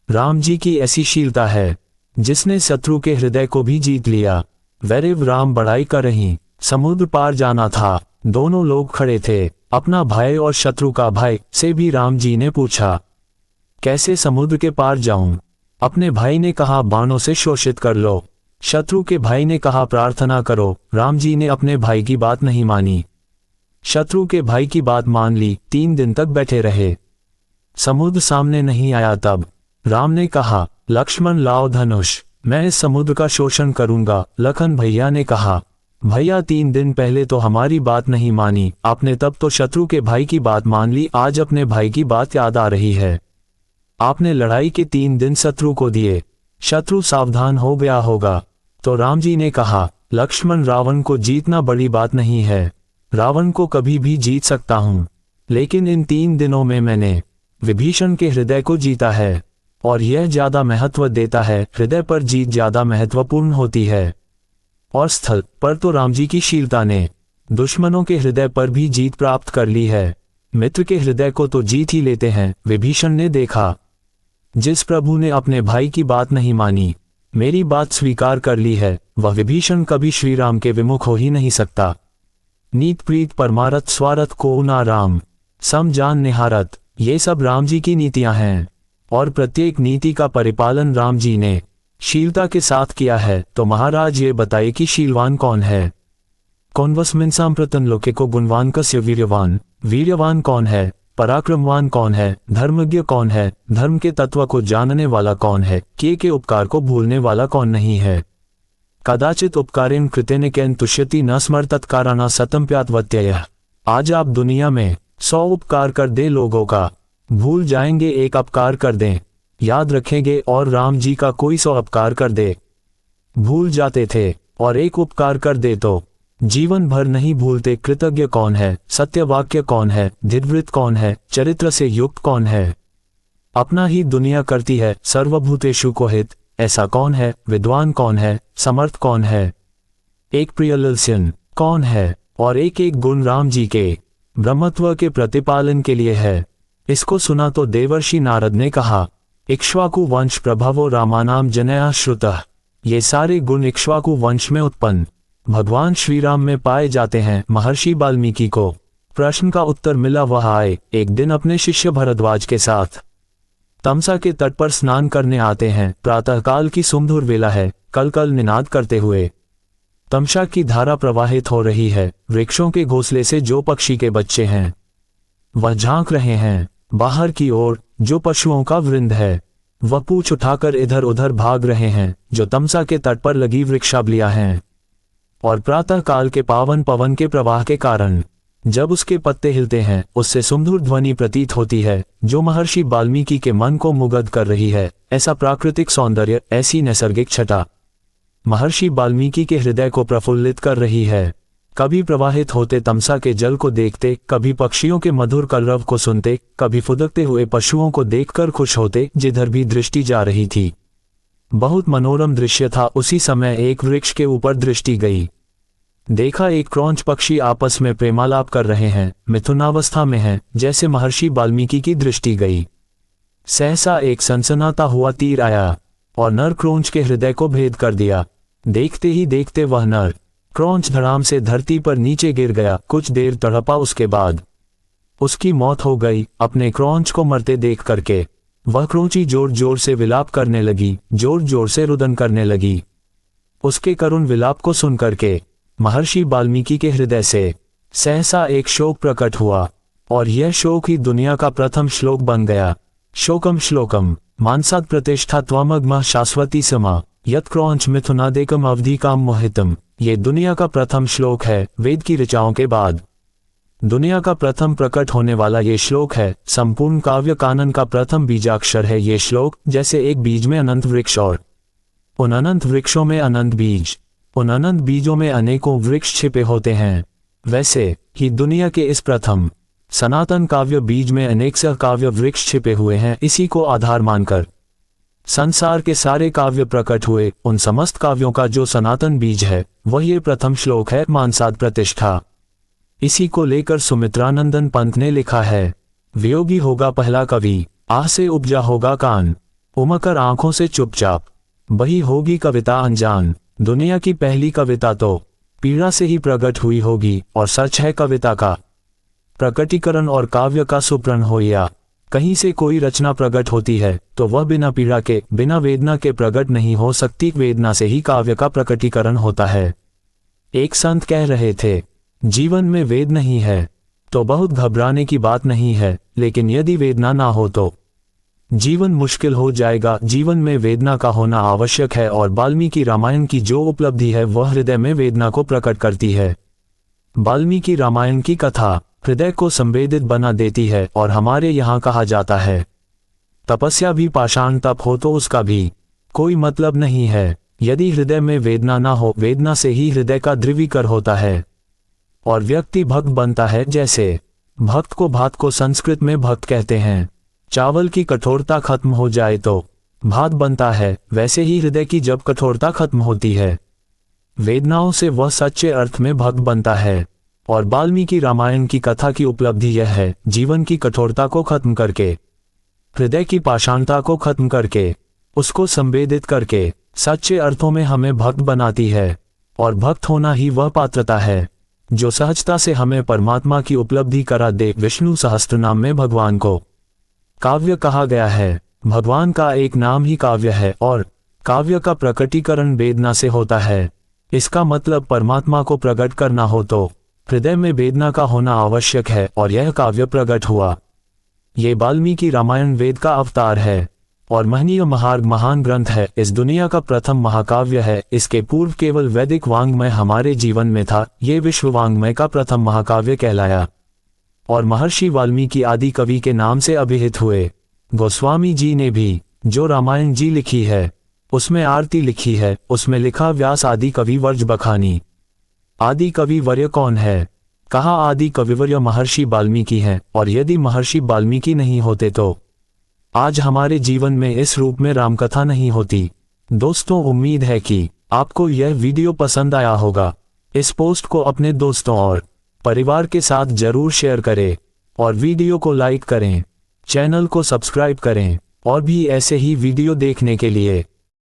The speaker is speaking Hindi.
राम जी की ऐसी शीलता है जिसने शत्रु के हृदय को भी जीत लिया। वैरिव राम बढ़ाई कर रही, समुद्र पार जाना था। दोनों लोग खड़े थे। अपना भाई और शत्रु का भाई से भी राम जी ने पूछा, कैसे समुद्र के पार जाऊं? अपने भाई ने कहा, बाणों से शोषित कर लो। शत्रु के भाई ने कहा, प्रार्थना करो। राम जी ने अपने भाई की बात नहीं मानी, शत्रु के भाई की बात मान ली। 3 दिन तक बैठे रहे, समुद्र सामने नहीं आया। तब राम ने कहा, लक्ष्मण लाओ धनुष, मैं इस समुद्र का शोषण करूंगा। लखन भैया ने कहा, भैया 3 दिन पहले तो हमारी बात नहीं मानी आपने, तब तो शत्रु के भाई की बात मान ली, आज अपने भाई की बात याद आ रही है। आपने लड़ाई के 3 दिन शत्रु को दिए, शत्रु सावधान हो गया होगा। तो राम जी ने कहा, लक्ष्मण रावण को जीतना बड़ी बात नहीं है, रावण को कभी भी जीत सकता हूं, लेकिन इन 3 दिनों में मैंने विभीषण के हृदय को जीता है, और यह ज्यादा महत्व देता है। हृदय पर जीत ज्यादा महत्वपूर्ण होती है, और स्थल पर तो राम जी की शीलता ने दुश्मनों के हृदय पर भी जीत प्राप्त कर ली है। मित्र के हृदय को तो जीत ही लेते हैं। विभीषण ने देखा, जिस प्रभु ने अपने भाई की बात नहीं मानी, मेरी बात स्वीकार कर ली है, वह विभीषण कभी श्री राम के विमुख हो ही नहीं सकता। नीत प्रीत परमारथ स्वारथ को ना राम, सम जान निहारत, ये सब राम जी की नीतियां हैं, और प्रत्येक नीति का परिपालन राम जी ने शीलता के साथ किया है। तो महाराज ये बताइए कि शीलवान कौन है? कौनवस्मिन सांप्रतन लोके को गुणवान कस्य वीर्यवान, वीर्यवान कौन है? पराक्रमवान कौन है? धर्मज्ञ कौन है? धर्म के तत्व को जानने वाला कौन है? किए के उपकार को भूलने वाला कौन नहीं है? कदाचित उपकारेण कृतेन कैन तुष्यति न स्मर्तत्काराना सतम प्यातवत्ययः। आज आप दुनिया में 100 उपकार कर दे लोगों का, भूल जाएंगे एक उपकार कर दें, याद रखेंगे और राम जी का कोई 100 उपकार कर दे, भूल जाते थे, और एक उपकार कर दे तो जीवन भर नहीं भूलते। कृतज्ञ कौन है? सत्यवाक्य कौन है? धीरवृत कौन है? चरित्र से युक्त कौन है? अपना ही दुनिया करती है, सर्वभूतेषु को हित, ऐसा कौन है? विद्वान कौन है? समर्थ कौन है? एक प्रियलस्य कौन है? और एक एक गुण राम जी के ब्रह्मत्व के प्रतिपालन के लिए है। इसको सुना तो देवर्षि नारद ने कहा, इक्ष्वाकु वंश प्रभवो रामानाम जनया श्रुतः। ये सारे गुण इक्ष्वाकु वंश में उत्पन्न भगवान श्री राम में पाए जाते हैं। महर्षि वाल्मीकि को प्रश्न का उत्तर मिला। वह आए, एक दिन अपने शिष्य भरद्वाज के साथ तमसा के तट पर स्नान करने आते हैं। प्रातःकाल की सुमधुर वेला है, कल कल निनाद करते हुए तमसा की धारा प्रवाहित हो रही है। वृक्षों के घोंसले से जो पक्षी के बच्चे हैं वह झांक रहे हैं बाहर की ओर। जो पशुओं का वृंद है वह पूंछ उठाकर इधर उधर भाग रहे हैं, जो तमसा के तट पर लगी वृक्षावलियां हैं। और प्रातः काल के पावन पवन के प्रवाह के कारण जब उसके पत्ते हिलते हैं, उससे सुमधुर ध्वनि प्रतीत होती है, जो महर्षि वाल्मीकि के मन को मुग्ध कर रही है। ऐसा प्राकृतिक सौंदर्य, ऐसी नैसर्गिक छटा महर्षि वाल्मीकि के हृदय को प्रफुल्लित कर रही है। कभी प्रवाहित होते तमसा के जल को देखते, कभी पक्षियों के मधुर कलरव को सुनते, कभी फुदकते हुए पशुओं को देखकर खुश होते। जिधर भी दृष्टि जा रही थी बहुत मनोरम दृश्य था। उसी समय एक वृक्ष के ऊपर दृष्टि गई। देखा एक क्रौंच पक्षी आपस में प्रेमालाप कर रहे हैं, मिथुनावस्था में हैं। जैसे महर्षि वाल्मीकि की दृष्टि गई, सहसा एक सनसनाता हुआ तीर आया और नर क्रौंच के हृदय को भेद कर दिया। देखते ही देखते वह नर क्रौंच धड़ाम से धरती पर नीचे गिर गया। कुछ देर तड़पा, उसके बाद उसकी मौत हो गई। अपने क्रौंच को मरते देख करके वह क्रौंची जोर जोर से विलाप करने लगी, जोर जोर से रुदन करने लगी। उसके करुण विलाप को सुन करके महर्षि वाल्मीकि के हृदय से सहसा एक शोक प्रकट हुआ, और यह शोक ही दुनिया का प्रथम श्लोक बन गया। शोकम श्लोकम मानसाद प्रतिष्ठा त्वमग्मा शाश्वती समा यत क्रौंच मिथुनादेकम अवधि काम मोहितम। ये दुनिया का प्रथम श्लोक है। वेद की ऋचाओं के बाद दुनिया का प्रथम प्रकट होने वाला ये श्लोक है। संपूर्ण काव्य कानन का प्रथम बीजाक्षर है ये श्लोक। जैसे एक बीज में अनंत वृक्ष और उन अनंत वृक्षों में अनंत बीज, उन अनंत बीजों में अनेकों वृक्ष छिपे होते हैं, वैसे ही दुनिया के इस प्रथम सनातन काव्य बीज में अनेक सह काव्य वृक्ष छिपे हुए हैं। इसी को आधार मानकर संसार के सारे काव्य प्रकट हुए। उन समस्त काव्यों का जो सनातन बीज है वह ये प्रथम श्लोक है, मानसाद प्रतिष्ठा। इसी को लेकर सुमित्रानंदन पंत ने लिखा है, वियोगी होगा पहला कवि, आह से उपजा होगा कान, उमकर आंखों से चुपचाप, वही होगी कविता अनजान। दुनिया की पहली कविता तो पीड़ा से ही प्रकट हुई होगी, और सच है कविता का प्रकटीकरण और काव्य का सुप्रण हो, या कहीं से कोई रचना प्रकट होती है तो वह बिना पीड़ा के, बिना वेदना के प्रकट नहीं हो सकती। वेदना से ही काव्य का प्रकटीकरण होता है। एक संत कह रहे थे, जीवन में वेद नहीं है तो बहुत घबराने की बात नहीं है, लेकिन यदि वेदना ना हो तो जीवन मुश्किल हो जाएगा। जीवन में वेदना का होना आवश्यक है, और वाल्मीकि रामायण की जो उपलब्धि है वह हृदय में वेदना को प्रकट करती है। वाल्मीकि रामायण की कथा हृदय को संवेदित बना देती है, और हमारे यहाँ कहा जाता है, तपस्या भी पाषाण तप हो तो उसका भी कोई मतलब नहीं है। यदि हृदय में वेदना ना हो, वेदना से ही हृदय का ध्रुवीकरण होता है और व्यक्ति भक्त बनता है। जैसे भक्त को भात को संस्कृत में भक्त कहते हैं। चावल की कठोरता खत्म हो जाए तो भात बनता है, वैसे ही हृदय की जब कठोरता खत्म होती है, वेदनाओं से वह सच्चे अर्थ में भक्त बनता है। और वाल्मीकि रामायण की कथा की उपलब्धि यह है, जीवन की कठोरता को खत्म करके, हृदय की पाषाणता को खत्म करके, उसको संवेदित करके सच्चे अर्थों में हमें भक्त बनाती है। और भक्त होना ही वह पात्रता है जो सहजता से हमें परमात्मा की उपलब्धि करा दे। विष्णु सहस्त्रनाम में भगवान को काव्य कहा गया है। भगवान का एक नाम ही काव्य है, और काव्य का प्रकटीकरण वेदना से होता है। इसका मतलब परमात्मा को प्रकट करना हो तो हृदय में वेदना का होना आवश्यक है, और यह काव्य प्रकट हुआ। ये वाल्मीकि रामायण वेद का अवतार है और महनीय महार्घ महान ग्रंथ है। इस दुनिया का प्रथम महाकाव्य है। इसके पूर्व केवल वैदिक वांग्मय हमारे जीवन में था। ये विश्व वांग्मय का प्रथम महाकाव्य कहलाया और महर्षि वाल्मीकि आदि कवि के नाम से अभिहित हुए। गोस्वामी जी ने भी जो रामायण जी लिखी है उसमें आरती लिखी है, उसमें लिखा व्यास आदि कवि वर्ज बखानी। आदि कवि वर्य कौन है? कहा आदि कविवर्य महर्षि वाल्मीकि हैं, और यदि महर्षि वाल्मीकि नहीं होते तो आज हमारे जीवन में इस रूप में रामकथा नहीं होती। दोस्तों, उम्मीद है कि आपको यह वीडियो पसंद आया होगा। इस पोस्ट को अपने दोस्तों और परिवार के साथ जरूर शेयर करें और वीडियो को लाइक करें, चैनल को सब्सक्राइब करें और भी ऐसे ही वीडियो देखने के लिए।